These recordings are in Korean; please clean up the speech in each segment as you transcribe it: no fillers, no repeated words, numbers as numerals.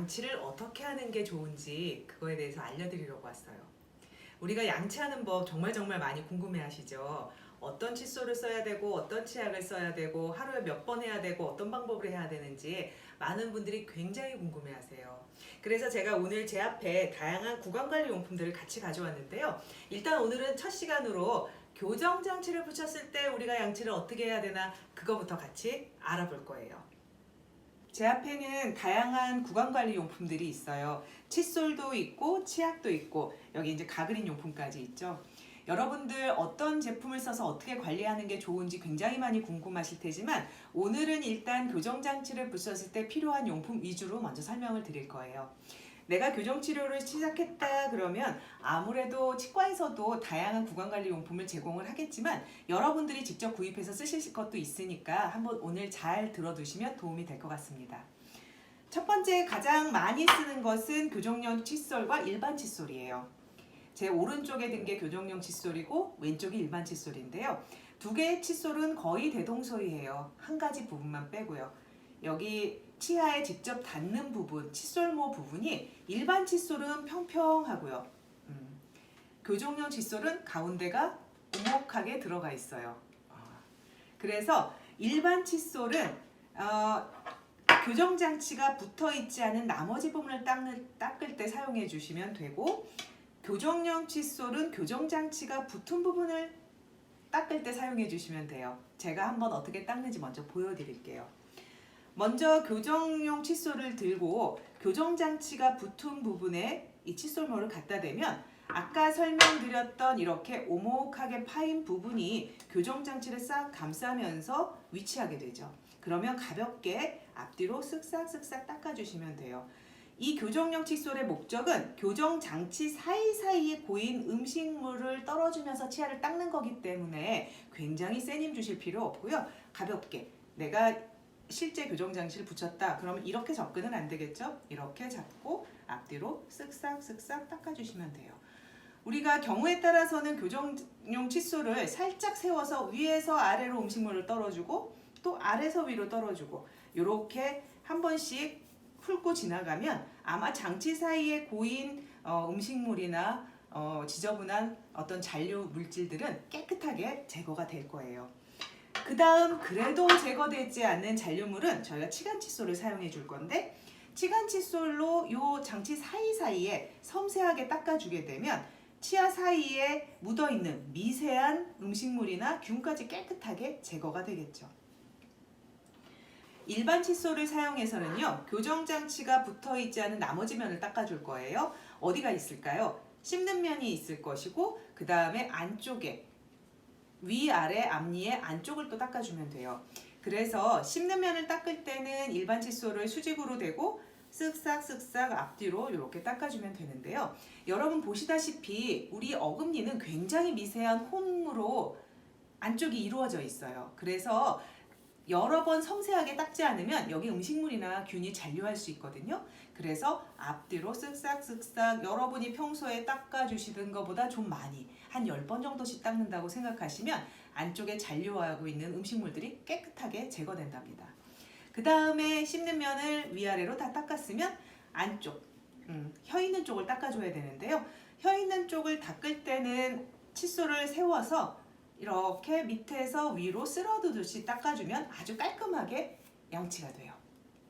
양치를 어떻게 하는 게 좋은지 그거에 대해서 알려드리려고 왔어요. 우리가 양치하는 법 정말 많이 궁금해하시죠? 어떤 칫솔을 써야 되고 어떤 치약을 써야 되고 하루에 몇 번 해야 되고 어떤 방법을 해야 되는지 많은 분들이 굉장히 궁금해하세요. 그래서 제가 오늘 제 앞에 다양한 구강관리 용품들을 같이 가져왔는데요. 일단 오늘은 첫 시간으로 교정장치를 붙였을 때 우리가 양치를 어떻게 해야 되나 그거부터 같이 알아볼 거예요. 제 앞에는 다양한 구강관리 용품들이 있어요. 칫솔도 있고 치약도 있고 여기 이제 가그린 용품까지 있죠. 여러분들 어떤 제품을 써서 어떻게 관리하는 게 좋은지 굉장히 많이 궁금하실 테지만 오늘은 일단 교정장치를 붙였을 때 필요한 용품 위주로 먼저 설명을 드릴 거예요. 내가 교정치료를 시작했다 그러면 아무래도 치과에서도 다양한 구강관리 용품을 제공을 하겠지만 여러분들이 직접 구입해서 쓰실 것도 있으니까 한번 오늘 잘 들어두시면 도움이 될 것 같습니다. 첫 번째 가장 많이 쓰는 것은 교정용 칫솔과 일반 칫솔이에요. 제 오른쪽에 든 게 교정용 칫솔이고 왼쪽이 일반 칫솔인데요. 두 개의 칫솔은 거의 대동소이해요. 한 가지 부분만 빼고요. 여기 치아에 직접 닿는 부분, 칫솔모 부분이 일반 칫솔은 평평하고요. 교정용 칫솔은 가운데가 오목하게 들어가 있어요. 그래서 일반 칫솔은 교정장치가 붙어있지 않은 나머지 부분을 닦을 때 사용해 주시면 되고 교정용 칫솔은 교정장치가 붙은 부분을 닦을 때 사용해 주시면 돼요. 제가 한번 어떻게 닦는지 먼저 보여드릴게요. 먼저 교정용 칫솔을 들고 교정장치가 붙은 부분에 이 칫솔모를 갖다 대면 아까 설명드렸던 이렇게 오목하게 파인 부분이 교정장치를 싹 감싸면서 위치하게 되죠. 그러면 가볍게 앞뒤로 쓱싹쓱싹 닦아주시면 돼요. 이 교정용 칫솔의 목적은 교정장치 사이사이에 고인 음식물을 떨어주면서 치아를 닦는 거기 때문에 굉장히 센 힘 주실 필요 없고요. 가볍게 내가 실제 교정장치를 붙였다 그러면 이렇게 접근은 안 되겠죠? 이렇게 잡고 앞뒤로 쓱싹쓱싹 닦아주시면 돼요. 우리가 경우에 따라서는 교정용 칫솔을 살짝 세워서 위에서 아래로 음식물을 떨어주고 또 아래에서 위로 떨어주고 이렇게 한 번씩 훑고 지나가면 아마 장치 사이에 고인 음식물이나 지저분한 어떤 잔류 물질들은 깨끗하게 제거가 될 거예요. 그 다음 그래도 제거되지 않는 잔류물은 저희가 치간 칫솔을 사용해 줄 건데 치간 칫솔로 이 장치 사이사이에 섬세하게 닦아주게 되면 치아 사이에 묻어있는 미세한 음식물이나 균까지 깨끗하게 제거가 되겠죠. 일반 칫솔을 사용해서는요. 교정장치가 붙어있지 않은 나머지 면을 닦아줄 거예요. 어디가 있을까요? 씹는 면이 있을 것이고 그 다음에 안쪽에 위아래 앞니의 안쪽을 또 닦아주면 돼요. 그래서 씹는 면을 닦을 때는 일반 칫솔을 수직으로 대고 쓱싹쓱싹 앞뒤로 이렇게 닦아주면 되는데요. 여러분 보시다시피 우리 어금니는 굉장히 미세한 홈으로 안쪽이 이루어져 있어요. 그래서 여러 번 섬세하게 닦지 않으면 여기 음식물이나 균이 잔류할 수 있거든요. 그래서 앞뒤로 쓱싹쓱싹 여러분이 평소에 닦아주시던 것보다 좀 많이 한 10번 정도씩 닦는다고 생각하시면 안쪽에 잔류하고 있는 음식물들이 깨끗하게 제거된답니다. 그 다음에 씹는 면을 위아래로 다 닦았으면 안쪽, 혀 있는 쪽을 닦아줘야 되는데요. 혀 있는 쪽을 닦을 때는 칫솔을 세워서 이렇게 밑에서 위로 쓸어두듯이 닦아주면 아주 깔끔하게 양치가 돼요.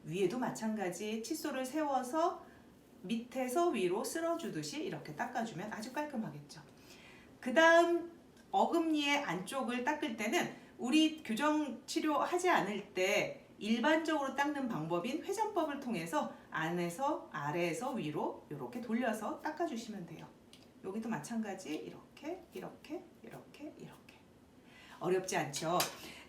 위에도 마찬가지 칫솔을 세워서 밑에서 위로 쓸어주듯이 이렇게 닦아주면 아주 깔끔하겠죠. 그 다음 어금니의 안쪽을 닦을 때는 우리 교정 치료하지 않을 때 일반적으로 닦는 방법인 회전법을 통해서 안에서 아래에서 위로 이렇게 돌려서 닦아주시면 돼요. 여기도 마찬가지 이렇게 어렵지 않죠.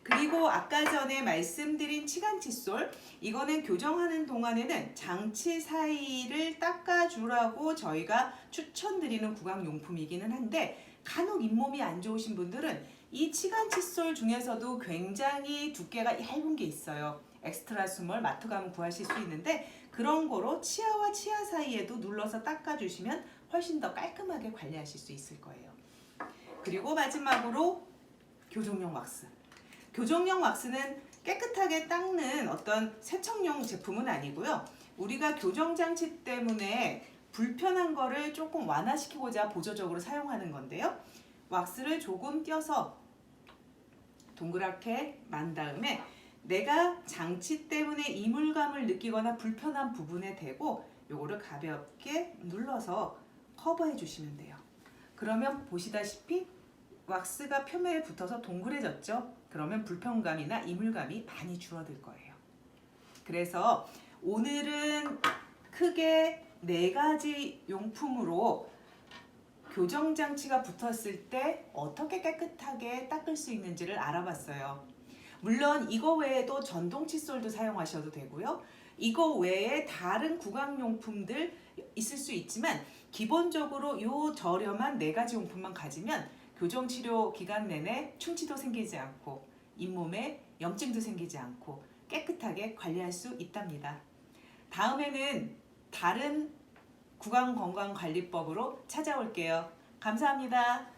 그리고 아까 전에 말씀드린 치간 칫솔 이거는 교정하는 동안에는 장치 사이를 닦아주라고 저희가 추천드리는 구강용품이기는 한데 간혹 잇몸이 안 좋으신 분들은 이 치간 칫솔 중에서도 굉장히 두께가 얇은 게 있어요. 엑스트라 스몰 마트 가면 구하실 수 있는데 그런 거로 치아와 치아 사이에도 눌러서 닦아주시면 훨씬 더 깔끔하게 관리하실 수 있을 거예요. 그리고 마지막으로 교정용 왁스. 교정용 왁스는 깨끗하게 닦는 어떤 세척용 제품은 아니고요. 우리가 교정장치 때문에 불편한 거를 조금 완화시키고자 보조적으로 사용하는 건데요. 왁스를 조금 띄어서 동그랗게 만 다음에 내가 장치 때문에 이물감을 느끼거나 불편한 부분에 대고 요거를 가볍게 눌러서 커버해 주시면 돼요. 그러면 보시다시피 왁스가 표면에 붙어서 동그래졌죠? 그러면 불편감이나 이물감이 많이 줄어들 거예요. 그래서 오늘은 크게 4가지 용품으로 교정장치가 붙었을 때 어떻게 깨끗하게 닦을 수 있는지를 알아봤어요. 물론 이거 외에도 전동 칫솔도 사용하셔도 되고요. 이거 외에 다른 구강용품들 있을 수 있지만 기본적으로 요 저렴한 4가지 용품만 가지면 교정치료 기간 내내 충치도 생기지 않고 잇몸에 염증도 생기지 않고 깨끗하게 관리할 수 있답니다. 다음에는 다른 구강건강관리법으로 찾아올게요. 감사합니다.